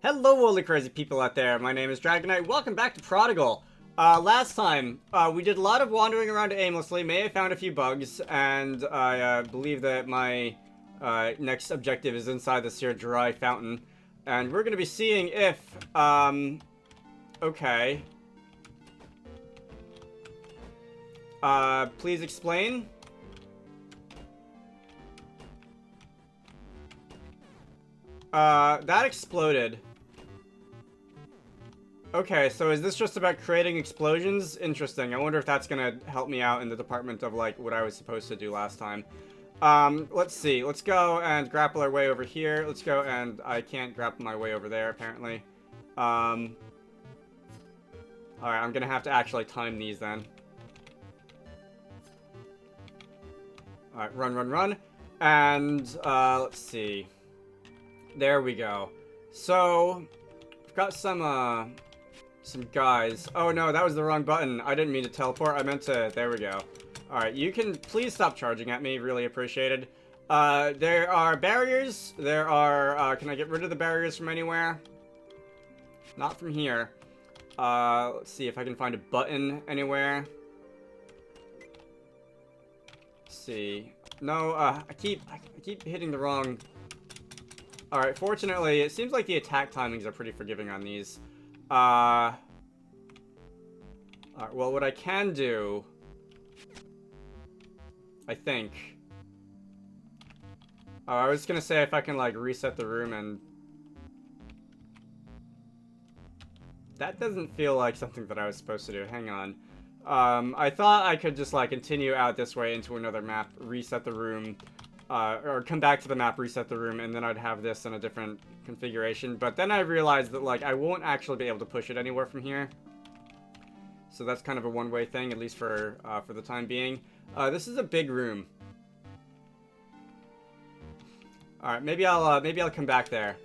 Hello, all the crazy people out there. My name is Dragonite. Welcome back to Prodigal. Last time, we did a lot of wandering around aimlessly. May have found a few bugs, and I believe that my next objective is inside this here dry fountain. And we're going to be seeing if, okay. Please explain. That exploded. Okay, so is this just about creating explosions? Interesting. I wonder if that's gonna help me out in the department of, like, what I was supposed to do last time. Let's see. Let's go and grapple our way over here. Let's go and... I can't grapple my way over there, apparently. Alright, I'm gonna have to actually time these, then. Alright, run, run, run. And, let's see. There we go. So, I've got some guys. Oh no, that was the wrong button. I didn't mean to teleport. I meant to... There we go. Alright, you can please stop charging at me. Really appreciated. There are barriers. There are... can I get rid of the barriers from anywhere? Not from here. Let's see if I can find a button anywhere. Let's see. No, I keep hitting the wrong... Alright, fortunately, it seems like the attack timings are pretty forgiving on these. Alright, well, what I can do... I think... Oh, I was gonna say if I can, like, reset the room and... That doesn't feel like something that I was supposed to do. Hang on. I thought I could just, like, continue out this way into another map, reset the room... or come back to the map, reset the room, and then I'd have this in a different configuration. But then I realized that, like, I won't actually be able to push it anywhere from here. So that's kind of a one-way thing, at least for the time being. This is a big room. Alright, maybe I'll come back there.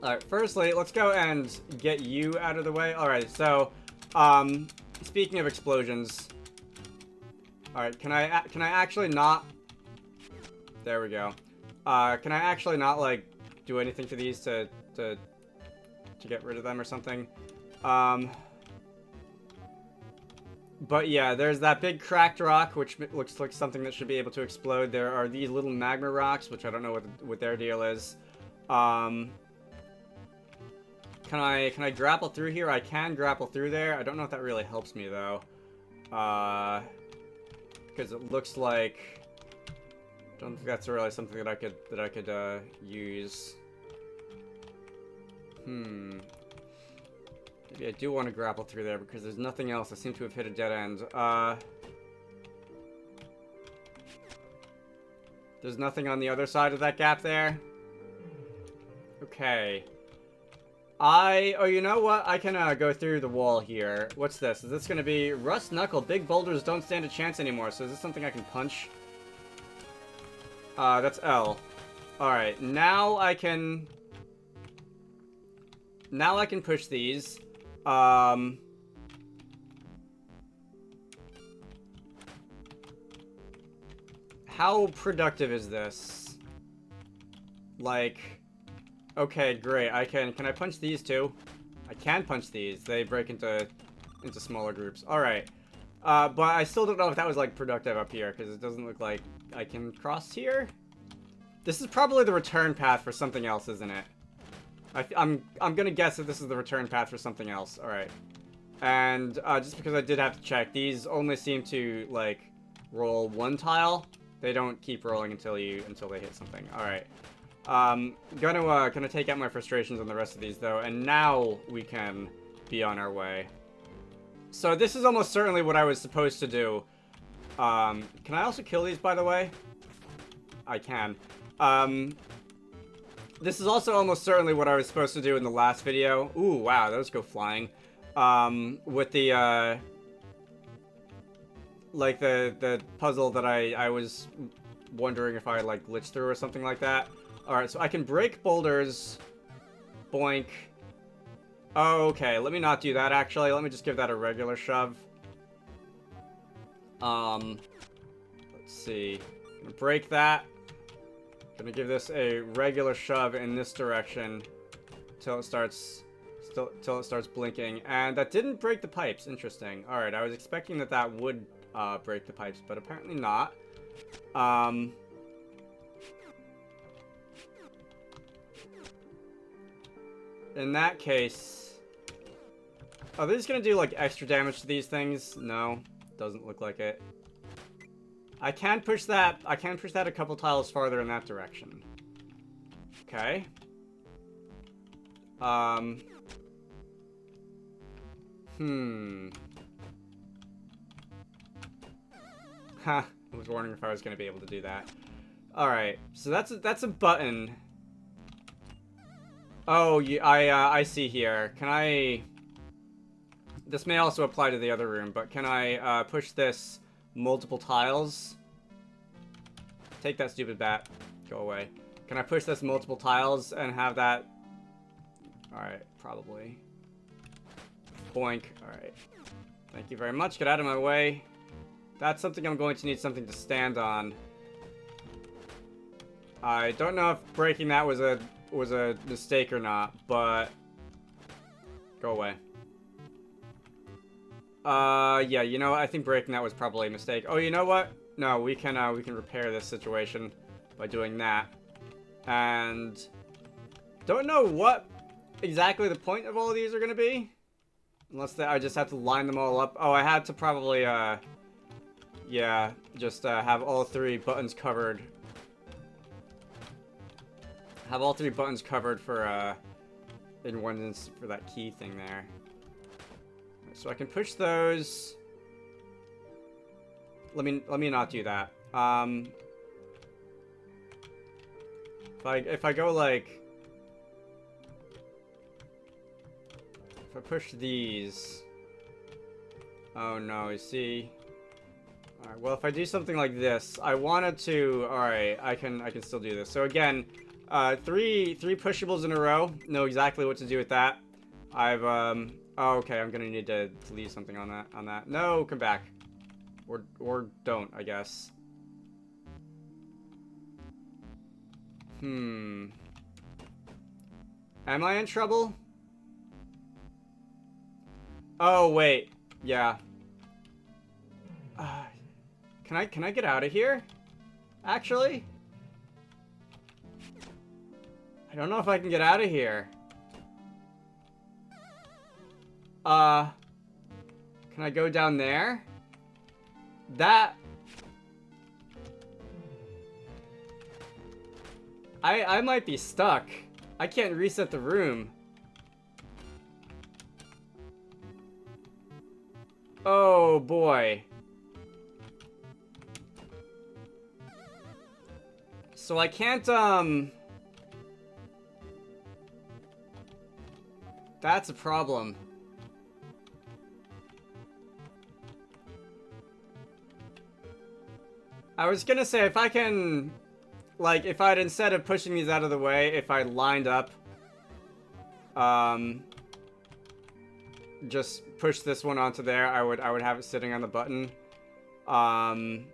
Alright, firstly, let's go and get you out of the way. Alright, so, speaking of explosions... Alright, can I actually not... There we go. Can I actually not, like, do anything to these to get rid of them or something? But yeah, there's that big cracked rock, which looks like something that should be able to explode. There are these little magma rocks, which I don't know what their deal is. Can I grapple through here? I can grapple through there. I don't know if that really helps me, though. Because it looks like... Don't think that's really something that I could use. Maybe I do want to grapple through there because there's nothing else. I seem to have hit a dead end. There's nothing on the other side of that gap there. Okay. Oh, you know what? I can go through the wall here. What's this? Is this going to be Rust Knuckle? Big boulders don't stand a chance anymore. So is this something I can punch? That's L. Alright, now I can push these. How productive is this? Like, okay, great. Can I punch these too? I can punch these. They break into smaller groups. Alright. But I still don't know if that was, like, productive up here, because it doesn't look like I can cross here. This is probably the return path for something else, isn't it? I'm gonna guess that this is the return path for something else. Alright. And, just because I did have to check, these only seem to, like, roll one tile. They don't keep rolling until they hit something. Alright. Gonna take out my frustrations on the rest of these, though, and now we can be on our way. So this is almost certainly what I was supposed to do. Can I also kill these, by the way? I can. This is also almost certainly what I was supposed to do in the last video. Ooh, wow, those go flying. With the, like, the puzzle that I was wondering if I, like, glitched through or something like that. Alright, so I can break boulders. Boink. Oh, okay, let me not do that, actually. Let me just give that a regular shove. Let's see. I'm gonna break that. Gonna give this a regular shove in this direction till it starts blinking, and that didn't break the pipes. Interesting. All right, I was expecting that would break the pipes, but apparently not. In that case, are they just gonna do like extra damage to these things? No, doesn't look like it. I can push that. I can push that a couple tiles farther in that direction. Okay. Huh. I was wondering if I was going to be able to do that. All right. So that's a button. Oh, I see here. Can I? This may also apply to the other room, but can I push this multiple tiles? Take that stupid bat. Go away. Can I push this multiple tiles and have that? Alright, probably. Boink. Alright. Thank you very much. Get out of my way. That's something I'm going to need something to stand on. I don't know if breaking that was a mistake or not, but go away. Yeah, you know what? I think breaking that was probably a mistake. Oh, you know what? No, we can repair this situation by doing that. And don't know what exactly the point of all of these are going to be. Unless I just have to line them all up. Oh, I had to probably, yeah, just have all three buttons covered. Have all three buttons covered for, in one instance for that key thing there. So I can push those. Let me not do that. If I go like, if I push these, oh no, you see. All right, well if I do something like this, I wanted to. All right, I can still do this. So again, three pushables in a row. Know exactly what to do with that. I've oh, okay, I'm gonna need to leave something on that. No, come back, or don't, I guess. Am I in trouble? Oh, wait. Yeah. Can I get out of here? Actually? I don't know if I can get out of here. Can I go down there? That... I might be stuck. I can't reset the room. Oh boy. So I can't, that's a problem. I was gonna say, if I can... Like, if I'd, instead of pushing these out of the way, if I lined up, just push this one onto there, I would have it sitting on the button. And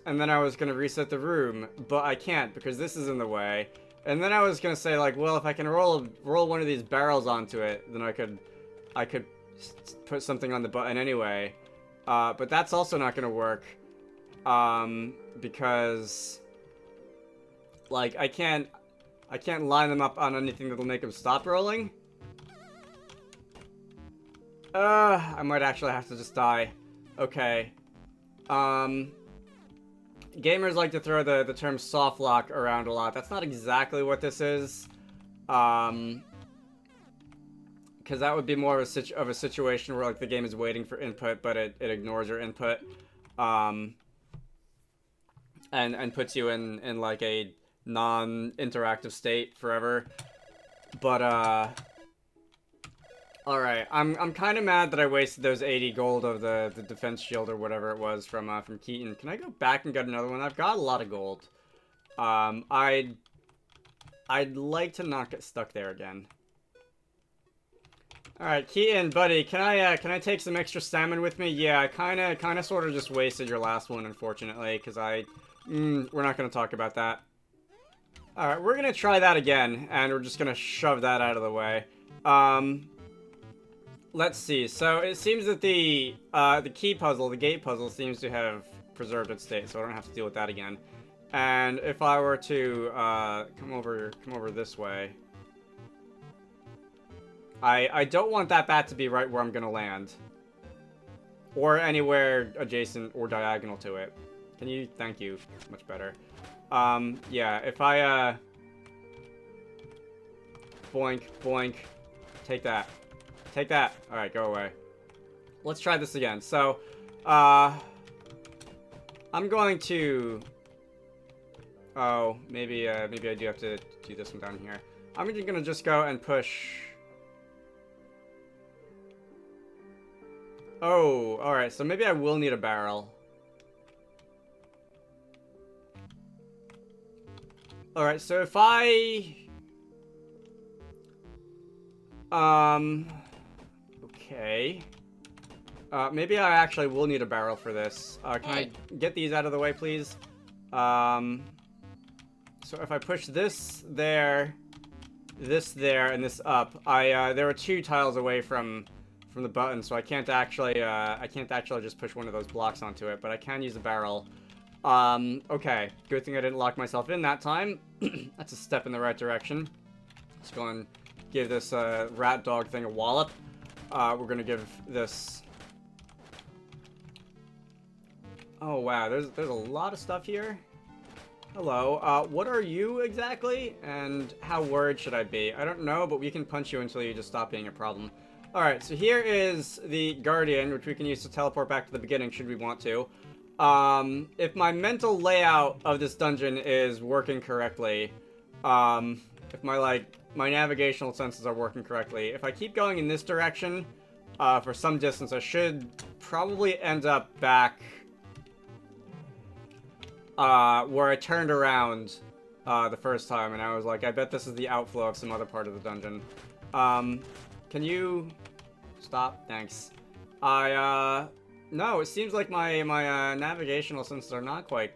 then I was gonna reset the room, but I can't because this is in the way. And then I was gonna say, like, well, if I can roll one of these barrels onto it, then I could put something on the button anyway. But that's also not gonna work, because... Like, I can't line them up on anything that'll make them stop rolling. I might actually have to just die. Okay. Gamers like to throw the term soft lock around a lot. That's not exactly what this is. Because that would be more of a situation where, like, the game is waiting for input, but it ignores your input. And puts you in like a non-interactive state forever. But alright, I'm kind of mad that I wasted those 80 gold of the defense shield or whatever it was from Keaton. Can I go back and get another one? I've got a lot of gold. I'd like to not get stuck there again. Alright, Keaton, buddy, can I take some extra salmon with me? Yeah, I kinda sort of just wasted your last one, unfortunately, because we're not gonna talk about that. Alright, we're gonna try that again, and we're just gonna shove that out of the way. Let's see. So it seems that the key puzzle, the gate puzzle, seems to have preserved its state, so I don't have to deal with that again. And if I were to come over this way, I don't want that bat to be right where I'm gonna land, or anywhere adjacent or diagonal to it. Can you? Thank you. Much better. Yeah. If I boink, boink, take that. Take that. Alright, go away. Let's try this again. So, I'm going to... Oh, maybe I do have to do this one down here. I'm gonna just go and push... Oh, alright, so maybe I will need a barrel. Alright, so if I... Okay. Maybe I actually will need a barrel for this. Can I get these out of the way, please? So if I push this there, and this up, there are 2 tiles away from the button, so I can't actually just push one of those blocks onto it, but I can use a barrel. Okay. Good thing I didn't lock myself in that time. That's a step in the right direction. Let's go and give this rat dog thing a wallop. We're gonna give this... Oh wow, there's a lot of stuff here. Hello, what are you exactly? And how worried should I be? I don't know, but we can punch you until you just stop being a problem. Alright, so here is the Guardian, which we can use to teleport back to the beginning should we want to. If my mental layout of this dungeon is working correctly, if my navigational senses are working correctly, if I keep going in this direction, for some distance, I should probably end up back, where I turned around, the first time, and I was like, I bet this is the outflow of some other part of the dungeon. Can you stop? Thanks. No, it seems like my navigational senses are not quite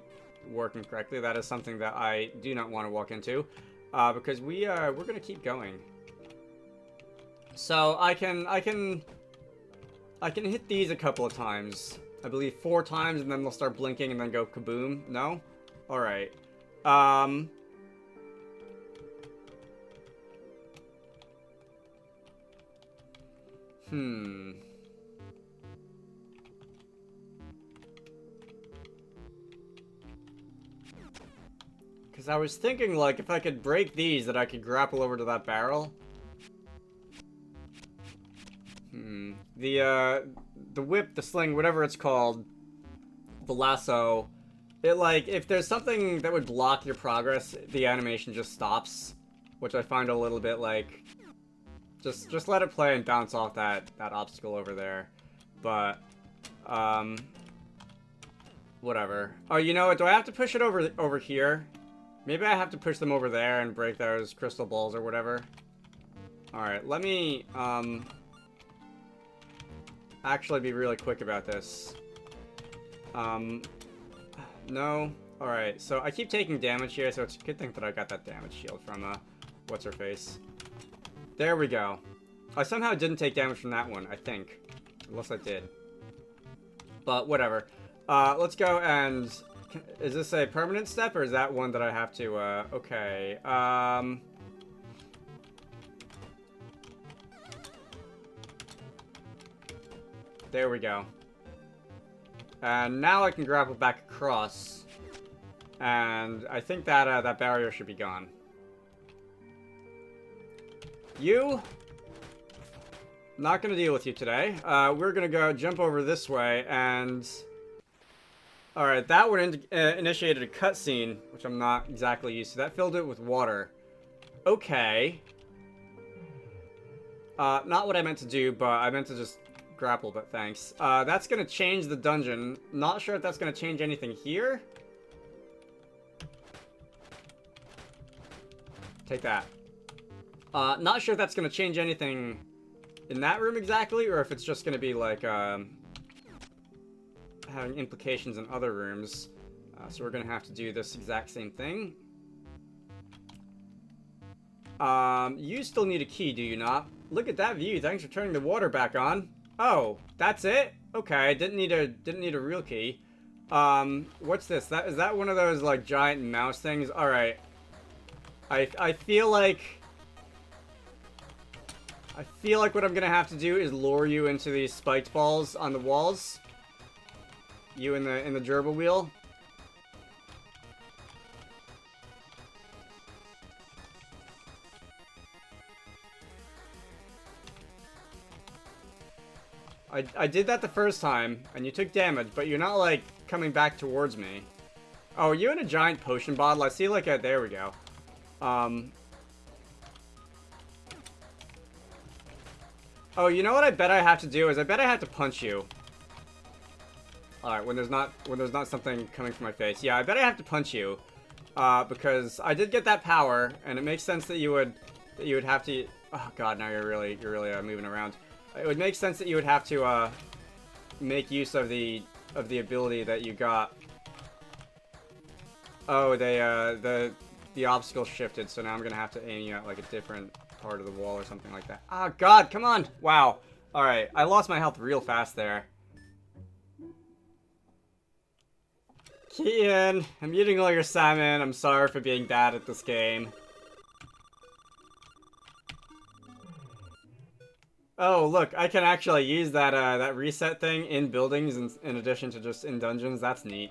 working correctly. That is something that I do not want to walk into, because we're gonna keep going. So I can hit these a couple of times. I believe 4 times, and then they'll start blinking and then go kaboom. No? Alright. Because I was thinking, like, if I could break these, that I could grapple over to that barrel. The whip, the sling, whatever it's called, the lasso, it, like, if there's something that would block your progress, the animation just stops, which I find a little bit, like, just let it play and bounce off that obstacle over there. But, whatever. Oh, you know what, do I have to push it over here? Maybe I have to push them over there and break those crystal balls or whatever. Alright, let me, actually be really quick about this. No? Alright, so I keep taking damage here, so it's a good thing that I got that damage shield from, what's-her-face. There we go. I somehow didn't take damage from that one, I think. Unless I did. But, whatever. Let's go and... Is this a permanent step, or is that one that I have to, okay. There we go. And now I can grapple back across. And I think that, that barrier should be gone. You? Not gonna deal with you today. We're gonna go jump over this way, and... Alright, that one initiated a cutscene, which I'm not exactly used to. That filled it with water. Okay. Not what I meant to do, but I meant to just grapple, but thanks. That's gonna change the dungeon. Not sure if that's gonna change anything here. Take that. Not sure if that's gonna change anything in that room exactly, or if it's just gonna be like, having implications in other rooms. So we're gonna have to do this exact same thing. You still need a key, do you not? Look at that view. Thanks for turning the water back on. Oh, that's it? Okay, didn't need a real key. What's this? Is that one of those like giant mouse things? All right. I feel like what I'm gonna have to do is lure you into these spiked balls on the walls. You in the gerbil wheel. I did that the first time, and you took damage, but you're not, like, coming back towards me. Oh, are you in a giant potion bottle? I see, like, a... There we go. Oh, you know what I bet I have to do is I bet I have to punch you. Alright, when there's not something coming from my face. Yeah, I bet I have to punch you. Because I did get that power, and it makes sense that you would have to... Oh, God, now you're really moving around. It would make sense that you would have to make use of the ability that you got. Oh, the obstacle shifted, so now I'm gonna have to aim you at like a different part of the wall or something like that. Ah, God, come on! Wow. All right, I lost my health real fast there. Kian, I'm eating all your salmon. I'm sorry for being bad at this game. Oh, look, I can actually use that reset thing in buildings in addition to just in dungeons. That's neat.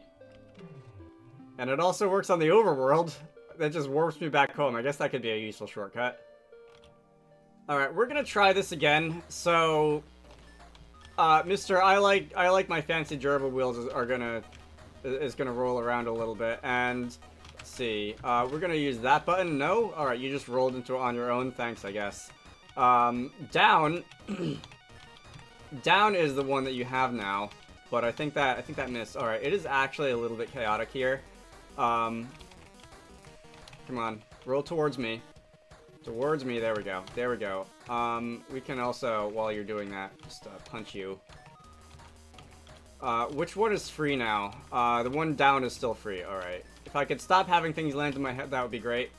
And it also works on the overworld. That just warps me back home. I guess that could be a useful shortcut. Alright, we're gonna try this again. So, Mr. I like my fancy gerbil wheels is gonna roll around a little bit. And, let's see, we're gonna use that button. No? Alright, you just rolled into it on your own. Thanks, I guess. Down down is the one that you have now, but I think that missed. All right, it is actually a little bit chaotic here. Come on, roll towards me. There we go. We can also, while you're doing that, just punch you. Which one is free now? The one down is still free. All right, if I could stop having things land in my head, that would be great.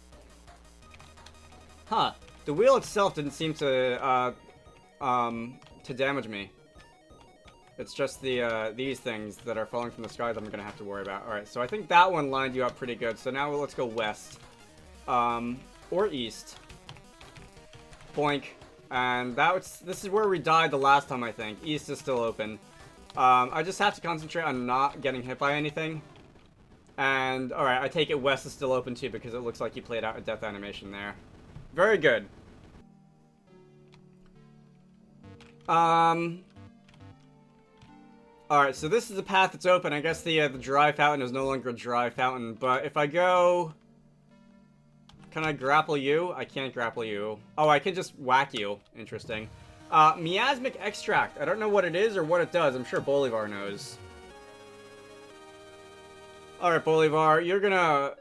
Huh. The wheel itself didn't seem to damage me. It's just these things that are falling from the sky that I'm gonna have to worry about. Alright, so I think that one lined you up pretty good. So now let's go west. Or east. Boink. And this is where we died the last time, I think. East is still open. I just have to concentrate on not getting hit by anything. And, alright, I take it west is still open too because it looks like you played out a death animation there. Very good. Alright, so this is the path that's open. I guess the dry fountain is no longer a dry fountain, but if I go... Can I grapple you? I can't grapple you. Oh, I can just whack you. Interesting. Miasmic extract. I don't know what it is or what it does. I'm sure Bolivar knows. Alright, Bolivar, you're gonna,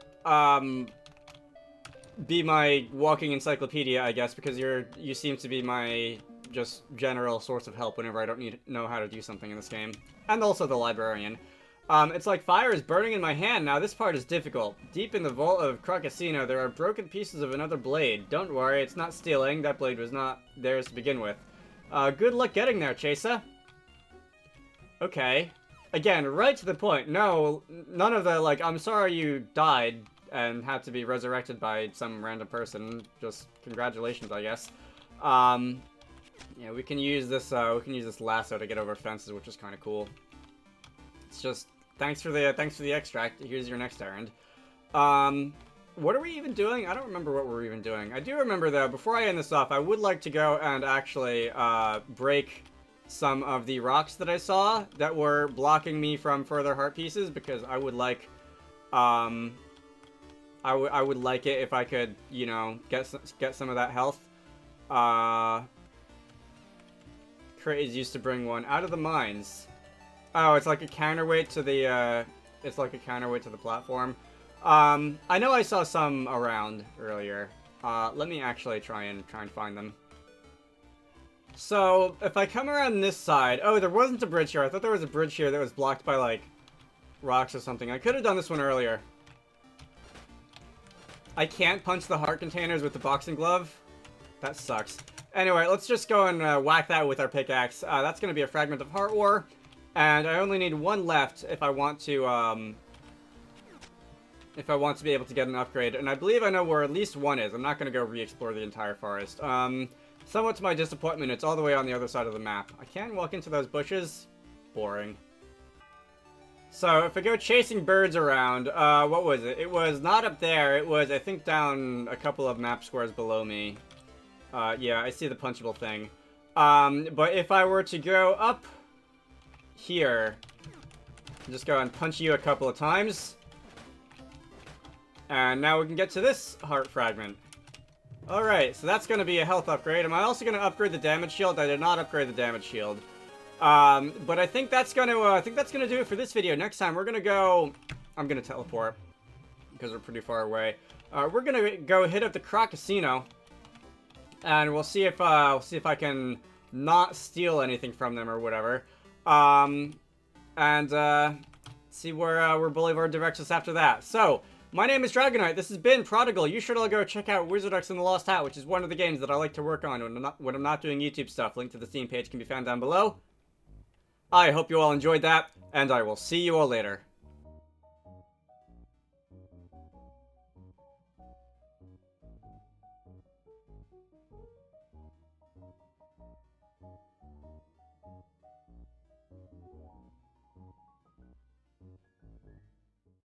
be my walking encyclopedia, I guess, because you seem to be my just general source of help whenever I don't know how to do something in this game. And also the librarian. It's like fire is burning in my hand. Now this part is difficult. Deep in the vault of Crocasino, there are broken pieces of another blade. Don't worry, it's not stealing. That blade was not theirs to begin with. Good luck getting there, Chesa. Okay. Again, right to the point. No, none of the, like, I'm sorry you died and had to be resurrected by some random person. Just congratulations, I guess. Yeah, we can use this lasso to get over fences, which is kind of cool. It's just, thanks for the extract. Here's your next errand. What are we even doing? I don't remember what we're even doing. I do remember, though, before I end this off, I would like to go and actually, break some of the rocks that I saw that were blocking me from further heart pieces, because I would like, I would like it if I could, you know, get some of that health. Crate is used to bring one out of the mines. Oh, it's like a counterweight to the, platform. I know I saw some around earlier. Let me actually try and find them. So, if I come around this side... Oh, there wasn't a bridge here. I thought there was a bridge here that was blocked by, like, rocks or something. I could have done this one earlier. I can't punch the heart containers with the boxing glove. That sucks. Anyway, let's just go and whack that with our pickaxe. That's going to be a fragment of heart ore. And I only need one left if I want to, be able to get an upgrade. And I believe I know where at least one is. I'm not going to go re-explore the entire forest. Somewhat to my disappointment, it's all the way on the other side of the map. I can't walk into those bushes. Boring. So, if I go chasing birds around, what was it? It was not up there. It was, I think, down a couple of map squares below me. Yeah, I see the punchable thing. But if I were to go up here, just go and punch you a couple of times. And now we can get to this heart fragment. Alright, so that's going to be a health upgrade. Am I also going to upgrade the damage shield? I did not upgrade the damage shield. But I think that's going to, do it for this video. Next time, we're going to go, I'm going to teleport, because we're pretty far away. We're going to go hit up the Croc Casino, and we'll see if I can not steal anything from them or whatever. See where Boulevard directs us after that. So, my name is Dragonite. This has been Prodigal. You should all go check out Wizarducks and the Lost Hat, which is one of the games that I like to work on when I'm not doing YouTube stuff. Link to the Steam page can be found down below. I hope you all enjoyed that, and I will see you all later.